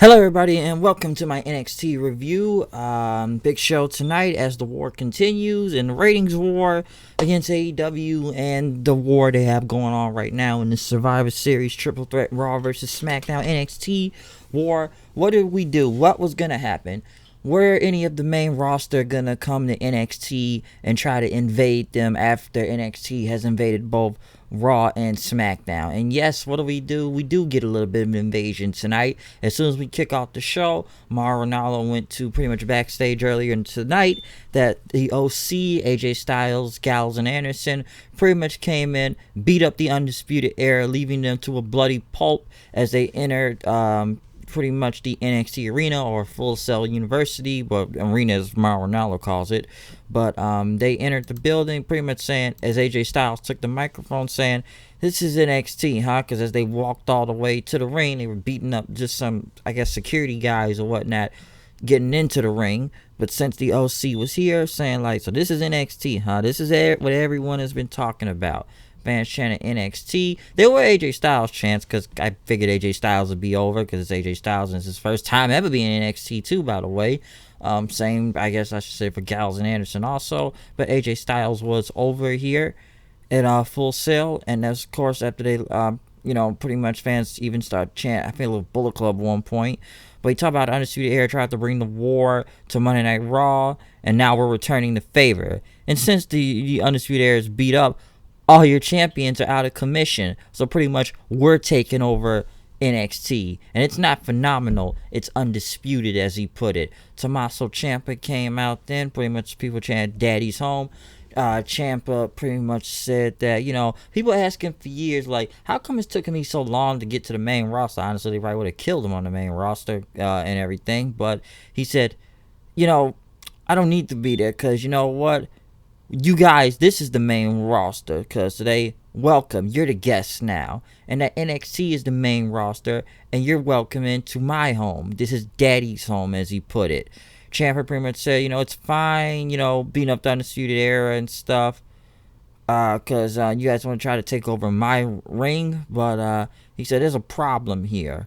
Hello everybody and welcome to my NXT review. Big show tonight as the war continues and the ratings war against AEW and the war they have going on right now in the Survivor Series Triple Threat Raw versus SmackDown NXT war. What did we do? What was going to happen? Were any of the main roster going to come to NXT and try to invade them after NXT has invaded both Raw and SmackDown? And yes, what do? We do get a little bit of an invasion tonight. As soon as we kick off the show, Mauro Ranallo went to pretty much backstage earlier tonight that the OC, AJ Styles, Gallows, and Anderson pretty much came in, beat up the Undisputed Era, leaving them to a bloody pulp as they entered pretty much the NXT arena, or Full Sail University, but arena as Mauro Ranallo calls it. But they entered the building pretty much saying, as AJ Styles took the microphone, saying, "This is NXT, huh?" Because as they walked all the way to the ring, they were beating up just some, I guess, security guys or whatnot, getting into the ring. But since the OC was here, saying like, "So this is NXT, huh? This is what everyone has been talking about." Fans chanting NXT. There were AJ Styles chants because I figured AJ Styles would be over because it's AJ Styles and it's his first time ever being in NXT too, by the way. Same, I guess I should say, for Gallows and Anderson also. But AJ Styles was over here at Full Sail, and that's of course after they, pretty much fans even start chanting. I feel a little Bullet Club at one point. But he talked about Undisputed Era tried to bring the war to Monday Night Raw, and now we're returning the favor. And since the Undisputed Era is beat up, all your champions are out of commission. So pretty much we're taking over NXT. And it's not phenomenal. It's undisputed, as he put it. Tommaso Ciampa came out then. Pretty much people chanted Daddy's Home. Ciampa pretty much said that, people asking for years, like, how come it's taking me so long to get to the main roster? Honestly, they probably would have killed him on the main roster and everything. But he said, I don't need to be there because, you know what? You guys, this is the main roster because today, welcome, you're the guests now. And that NXT is the main roster, and you're welcome into my home. This is Daddy's home, as he put it. Ciampa pretty much said, it's fine, beating up the Undisputed Era and stuff, because you guys want to try to take over my ring, but he said there's a problem here.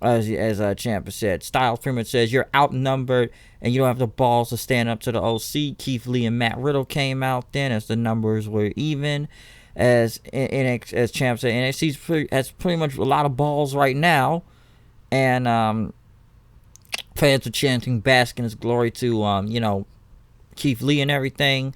As Ciampa said, Styles pretty much says you're outnumbered and you don't have the balls to stand up to the OC. Keith Lee and Matt Riddle came out then as the numbers were even. As Ciampa said, NXT has pretty much a lot of balls right now, and fans are chanting "Bask in His Glory" to Keith Lee and everything,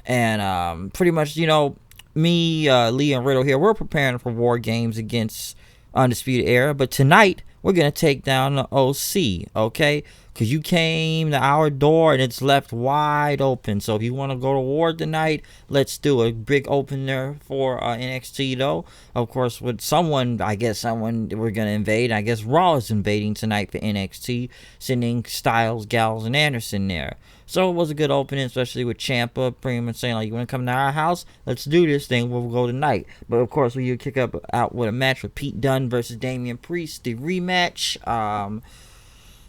and pretty much me, Lee and Riddle here, we're preparing for War Games against Undisputed Era, but tonight we're gonna take down the OC, okay? Because you came to our door and it's left wide open. So if you want to go to war tonight, let's do a big opener for NXT though. Of course, with someone we're gonna invade. I guess Raw is invading tonight for NXT, sending Styles, Gallows, and Anderson there. So it was a good opening, especially with Ciampa pretty much saying, like, you want to come to our house? Let's do this thing. We'll go tonight. But, of course, we kick out with a match with Pete Dunne versus Damian Priest, the rematch.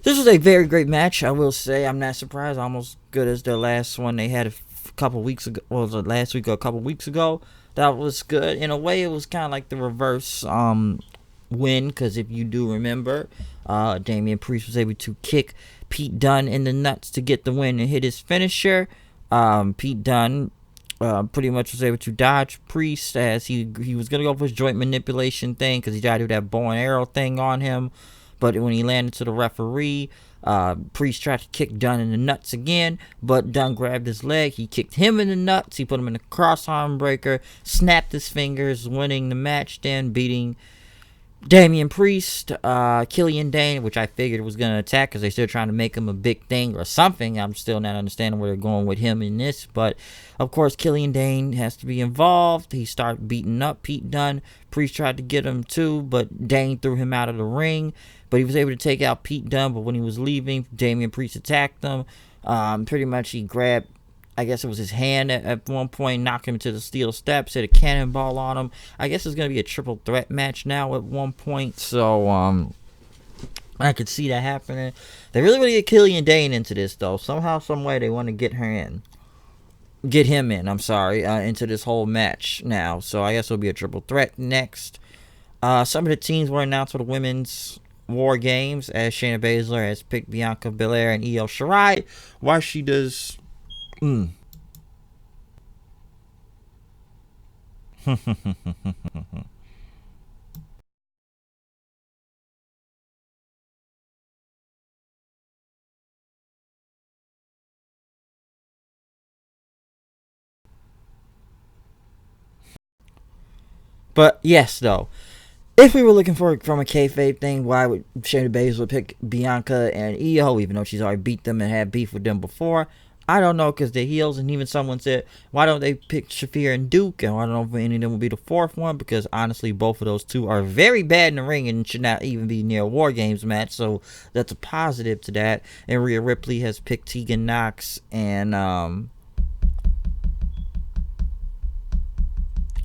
This was a very great match, I will say. I'm not surprised. Almost good as the last one they had a couple weeks ago. Well, was it last week or a couple weeks ago? That was good. In a way, it was kind of like the reverse win, because if you do remember, Damian Priest was able to kick Pete Dunne in the nuts to get the win and hit his finisher. Pete Dunne pretty much was able to dodge Priest as he was going to go for his joint manipulation thing because he tried to do that bow and arrow thing on him. But when he landed to the referee, Priest tried to kick Dunne in the nuts again, but Dunne grabbed his leg. He kicked him in the nuts. He put him in the cross arm breaker, snapped his fingers, winning the match, then beating Damian Priest. Killian Dane, which I figured was going to attack because they're still trying to make him a big thing or something. I'm still not understanding where they're going with him in this. But, of course, Killian Dane has to be involved. He started beating up Pete Dunne. Priest tried to get him too, but Dane threw him out of the ring. But he was able to take out Pete Dunne. But when he was leaving, Damian Priest attacked him. Pretty much he grabbed, I guess it was his hand at one point, knocked him to the steel steps, hit a cannonball on him. I guess it's going to be a triple threat match now at one point. So, I could see that happening. They really want to get Killian Dane into this, though. Somehow, some way, they want to get him in, into this whole match now. So, I guess it'll be a triple threat next. Some of the teams were announced for the women's War Games, as Shayna Baszler has picked Bianca Belair and Io Shirai. Why she does... But yes, though, if we were looking for from a kayfabe thing, why would Shayna Baszler pick Bianca and Io, even though she's already beat them and had beef with them before? I don't know, because they're heels, and even someone said, why don't they pick Shafir and Duke? And I don't know if any of them will be the fourth one, because honestly, both of those two are very bad in the ring and should not even be near a War Games match, so that's a positive to that. And Rhea Ripley has picked Tegan Nox and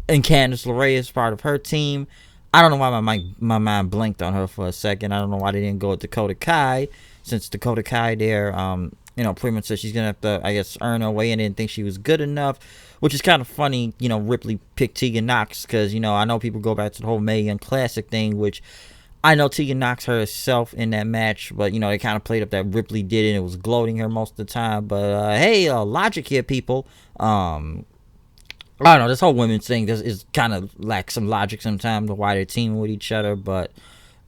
Candice LeRae is part of her team. I don't know why my mind blinked on her for a second. I don't know why they didn't go with Dakota Kai, since Dakota Kai there, pretty much said she's gonna have to, I guess, earn her way, and didn't think she was good enough, which is kind of funny. Ripley picked Tegan Nox because I know people go back to the whole Mae Young Classic thing, which I know Tegan Nox herself in that match, but they kind of played up that Ripley did it and it was gloating her most of the time. But hey, logic here, people. I don't know, this whole women's thing is kind of lacks some logic sometimes of why they're teaming with each other. But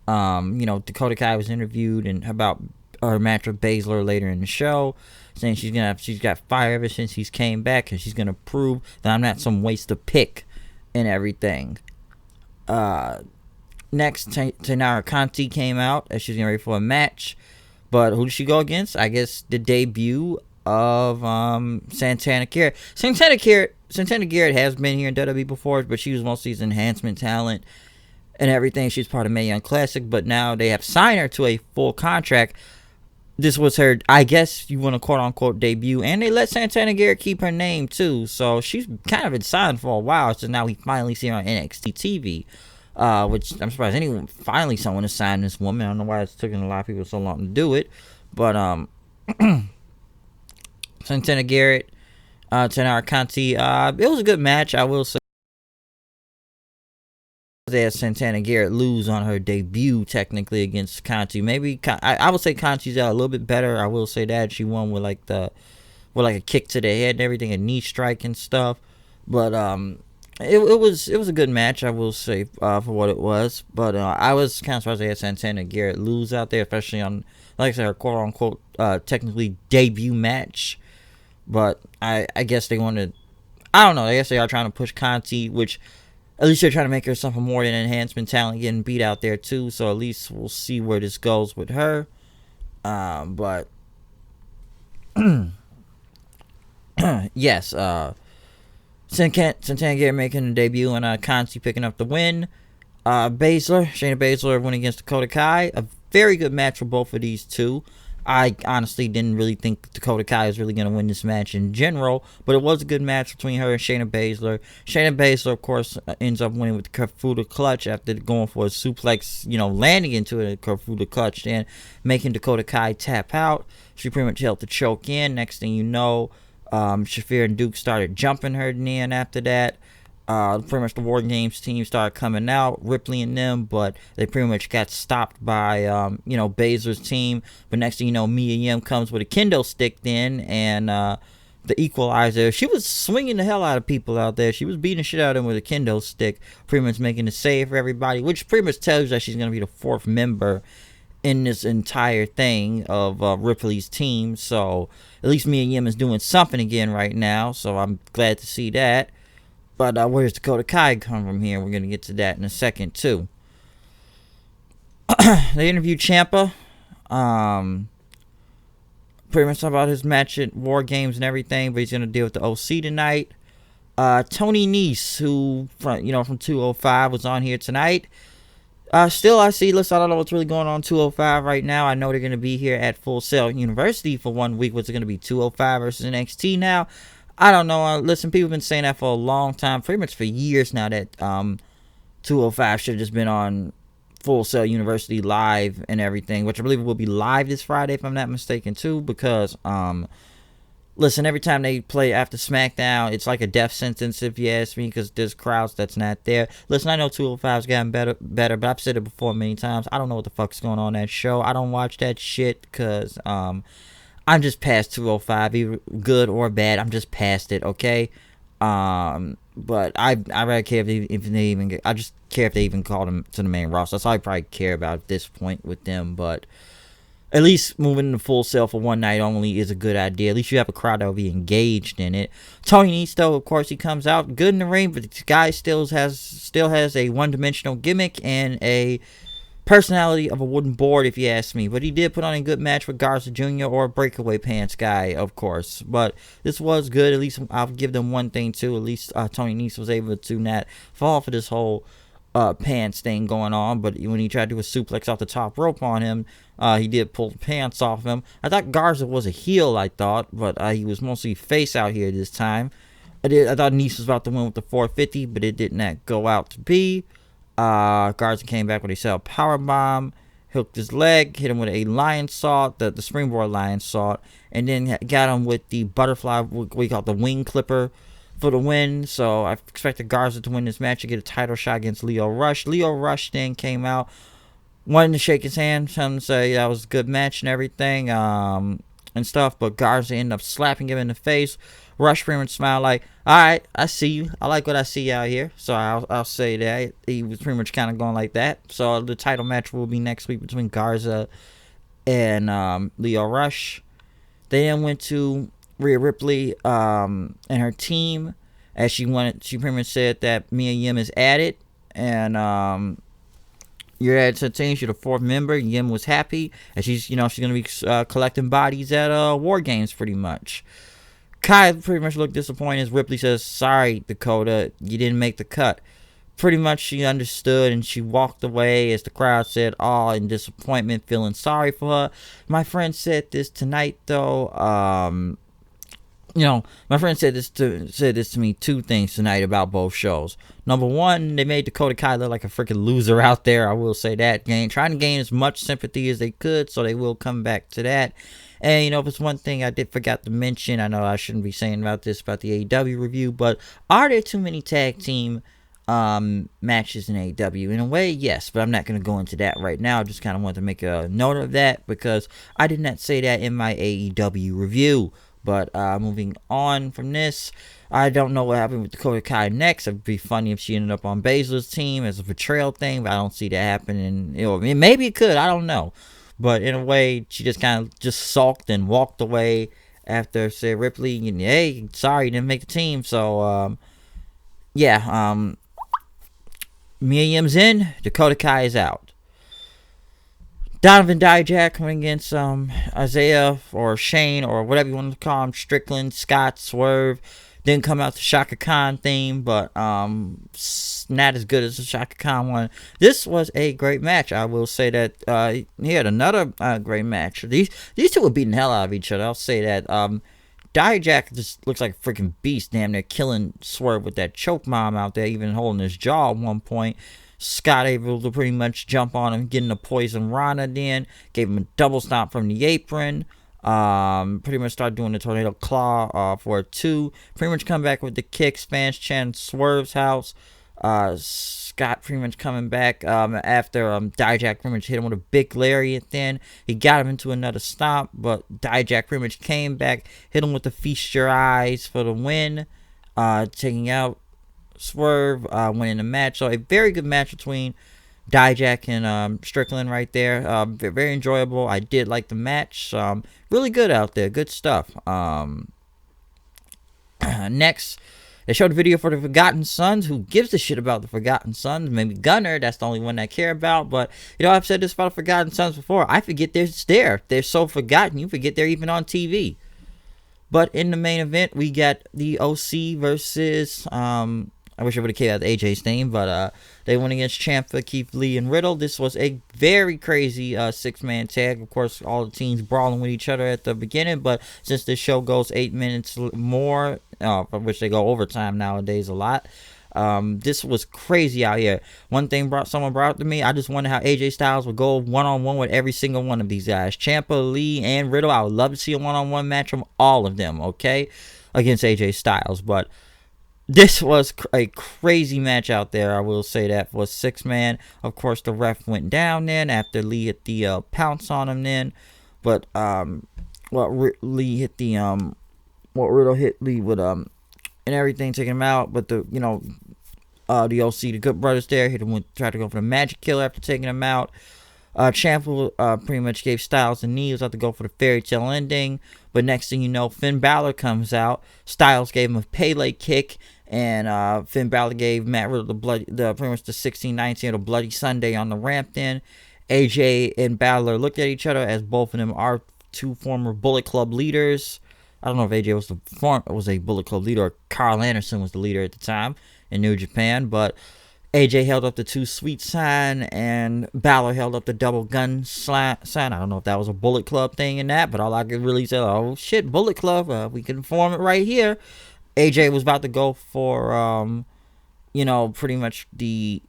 Dakota Kai was interviewed and about her match with Baszler later in the show, saying she's got fire ever since he's came back, and she's gonna prove that I'm not some waste of pick and everything. Next, Taynara Conti came out as she's getting ready for a match, but who did she go against? I guess the debut of Santana Garrett. Santana Garrett has been here in WWE before, but she was mostly as enhancement talent and everything. She's part of Mae Young Classic, but now they have signed her to a full contract. This was her, I guess you want to quote unquote debut, and they let Santana Garrett keep her name too. So she's kind of been signed for a while. So now we finally see her on NXT TV, which I'm surprised someone has signed this woman. I don't know why it's taken a lot of people so long to do it, but Santana Garrett, Taynara Conti, it was a good match, I will say. As Santana Garrett lose on her debut technically against Conti. Maybe I would say Conti's out a little bit better. I will say that she won with like a kick to the head and everything, a knee strike and stuff. But it was a good match, I will say, for what it was. But I was kind of surprised they had Santana Garrett lose out there, especially on, like I said, her quote unquote technically debut match. But I guess they wanted, I don't know, I guess they are trying to push Conti, which at least they're trying to make her something more than enhancement talent, getting beat out there too. So at least we'll see where this goes with her. But yes, Santana Garrett making a debut and Conti picking up the win. Shayna Baszler winning against Dakota Kai. A very good match for both of these two. I honestly didn't really think Dakota Kai was really going to win this match in general, but it was a good match between her and Shayna Baszler. Shayna Baszler, of course, ends up winning with the Kirifuda clutch after going for a suplex, landing into a Kirifuda clutch and making Dakota Kai tap out. She pretty much helped to choke in. Next thing you know, Shafir and Duke started jumping her in after that. Pretty much the War Games team started coming out, Ripley and them, but they pretty much got stopped by, Baszler's team. But next thing you know, Mia Yim comes with a kendo stick then, and the equalizer. She was swinging the hell out of people out there. She was beating the shit out of them with a kendo stick, pretty much making a save for everybody, which pretty much tells you that she's going to be the fourth member in this entire thing of Ripley's team. So at least Mia Yim is doing something again right now, so I'm glad to see that. But where's Dakota Kai come from here? We're going to get to that in a second, too. They interviewed Ciampa. Pretty much about his match at War Games and everything, but he's going to deal with the OC tonight. Tony Nese, who, from 205, was on here tonight. Still, I don't know what's really going on 205 right now. I know they're going to be here at Full Sail University for 1 week. What's it going to be, 205 versus NXT now? I don't know. Listen, people have been saying that for a long time, pretty much for years now, that 205 should have just been on Full Sail University live and everything, which I believe will be live this Friday, if I'm not mistaken, too, because listen, every time they play after SmackDown, it's like a death sentence if you ask me, because there's crowds that's not there. Listen, I know 205's gotten better, but I've said it before many times. I don't know what the fuck's going on that show. I don't watch that shit because I'm just past 205, either good or bad. I'm just past it, okay? But I rather care if they even I just care if they even call them to the main roster. That's all I probably care about at this point with them. But at least moving to Full Sail for one night only is a good idea. At least you have a crowd that will be engaged in it. Tony Nese, though, of course, he comes out good in the ring, but the guy still has a one-dimensional gimmick and a personality of a wooden board, if you ask me. But he did put on a good match with Garza Jr. or Breakaway Pants guy, of course. But this was good. At least I'll give them one thing, too. At least Tony Nese was able to not fall for this whole pants thing going on. But when he tried to do a suplex off the top rope on him, he did pull the pants off him. I thought Garza was a heel, but he was mostly face out here this time. I thought Nese was about to win with the 450, but it did not go out to be. Garza came back with a cell power bomb, hooked his leg, hit him with a lion salt, the springboard lion salt, and then got him with the butterfly, what we call the wing clipper, for the win. So I expected Garza to win this match to get a title shot against Lio Rush. Lio Rush then came out, wanted to shake his hand, tell him to say that was a good match and everything, and stuff, but Garza ended up slapping him in the face. Rush pretty much smiled like, alright, I see you. I like what I see out here. So I'll say that. He was pretty much kind of going like that. So the title match will be next week between Garza and Lio Rush. They then went to Rhea Ripley and her team, as she pretty much said that Mia Yim is added, and you're added to the team. She's the fourth member. Yim was happy, and she's gonna be collecting bodies at War Games pretty much. Kai pretty much looked disappointed as Ripley says, sorry, Dakota, you didn't make the cut. Pretty much she understood and she walked away as the crowd said, "Oh," in disappointment, feeling sorry for her. My friend said this tonight, though. My friend said this to me, two things tonight about both shows. Number one, they made Dakota Kai look like a freaking loser out there. I will say that. Trying to gain as much sympathy as they could, so they will come back to that. And, if it's one thing I did forget to mention, I know I shouldn't be saying about the AEW review, but are there too many tag team matches in AEW? In a way, yes, but I'm not going to go into that right now. I just kind of wanted to make a note of that because I did not say that in my AEW review. But moving on from this, I don't know what happened with Dakota Kai next. It would be funny if she ended up on Baszler's team as a betrayal thing, but I don't see that happening. Maybe it could. I don't know. But in a way, she just kind of just sulked and walked away after said Ripley, hey, sorry you didn't make the team. So, Mia Yim's in, Dakota Kai is out. Donovan Dijak coming against Isaiah or Shane or whatever you want to call him, Strickland, Scott, Swerve. Didn't come out the Shaka Khan theme, but not as good as the Shaka Khan one. This was a great match. I will say that he had another great match. These two were beating the hell out of each other. I'll say that. Dijak just looks like a freaking beast. Damn, they're killing Swerve with that choke bomb out there, even holding his jaw at one point. Scott able to pretty much jump on him, getting a poison Rana then. Gave him a double stomp from the apron. Pretty much started doing the tornado claw for a 2. Pretty much come back with the kick, Spanish Chan, Swerve's house. Scott pretty much coming back after Dijak pretty much hit him with a big lariat then. He got him into another stomp, but Dijak pretty much came back, hit him with the Feast Your Eyes for the win, taking out Swerve, winning the match. So a very good match between Dijak and Strickland right there. Very enjoyable. I did like the match. Really good out there. Good stuff. Next, they showed a video for the Forgotten Sons. Who gives a shit about the Forgotten Sons? Maybe Gunner. That's the only one I care about. But, I've said this about the Forgotten Sons before. I forget they're there. They're so forgotten. You forget they're even on TV. But in the main event, we got the OC versus... I wish I would have kept out AJ's name, but they went against Ciampa, Keith Lee, and Riddle. This was a very crazy 6-man tag. Of course, all the teams brawling with each other at the beginning, but since this show goes 8 minutes more, for which they go overtime nowadays a lot, This was crazy out here. One thing someone brought up to me, I just wonder how AJ Styles would go one-on-one with every single one of these guys. Ciampa, Lee, and Riddle. I would love to see a one-on-one match from all of them, okay, against AJ Styles. But this was a crazy match out there. I will say that for a 6-man. Of course, the ref went down then after Lee hit the pounce on him then. But Lee hit the Riddle hit Lee with and everything, taking him out. But the OC, the Good Brothers there, tried to go for the Magic Killer after taking him out. Ciampa pretty much gave Styles a knee. He was about to go for the fairy tale ending. But next thing you know, Finn Balor comes out. Styles gave him a Pele kick. And Finn Balor gave Matt Riddle pretty much the 16-19 or the Bloody Sunday on the ramp then. AJ and Balor looked at each other, as both of them are two former Bullet Club leaders. I don't know if AJ was a Bullet Club leader or Carl Anderson was the leader at the time in New Japan. But AJ held up the 2 Sweet sign, and Balor held up the double gun sign. I don't know if that was a Bullet Club thing in that, but all I could really say, oh shit, Bullet Club, we can form it right here. AJ was about to go for, pretty much the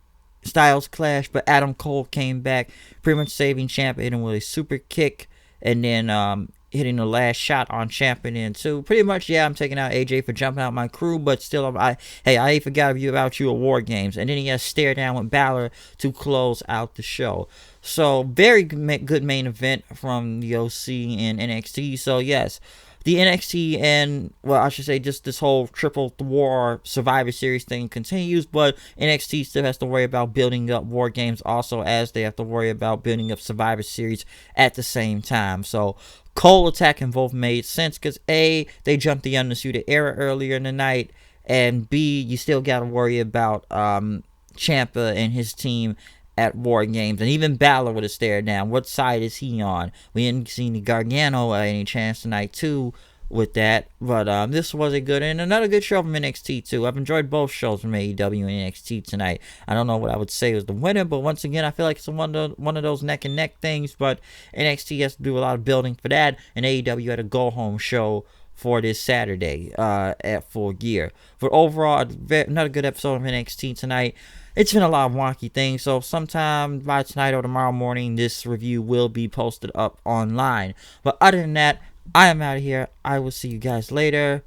Styles clash, but Adam Cole came back, pretty much saving Ciampa, hitting with a super kick, and then hitting the last shot on Ciampa then too. Pretty much, yeah, I'm taking out AJ for jumping out my crew, but still, I ain't forgot about you at War Games. And then he has stare down with Balor to close out the show. So, very good main event from the OC and NXT. So, yes, the NXT and, well, I should say just this whole Triple War Survivor Series thing continues, but NXT still has to worry about building up War Games also, as they have to worry about building up Survivor Series at the same time. So Cole attacking both made sense because A, they jumped the Undisputed Era earlier in the night, and B, you still got to worry about Ciampa and his team at War Games, and even Balor would have stared down. What side is he on? We didn't see the Gargano any chance tonight too with that, but this was a good and another good show from NXT too. I've enjoyed both shows from AEW and NXT tonight. I don't know what I would say was the winner, but once again, I feel like it's one of those neck and neck things. But NXT has to do a lot of building for that, and AEW had a go home show for this Saturday at Full Gear. But overall, another good episode of NXT tonight. It's been a lot of wonky things, so sometime by tonight or tomorrow morning, this review will be posted up online. But other than that, I am out of here. I will see you guys later.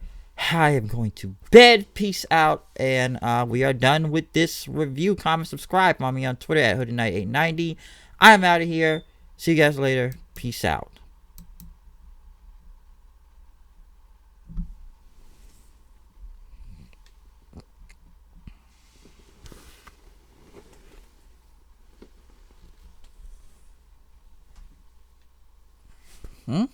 I am going to bed. Peace out. And we are done with this review. Comment, subscribe. Follow me on Twitter at HoodieKnight890. I am out of here. See you guys later. Peace out. Hmm?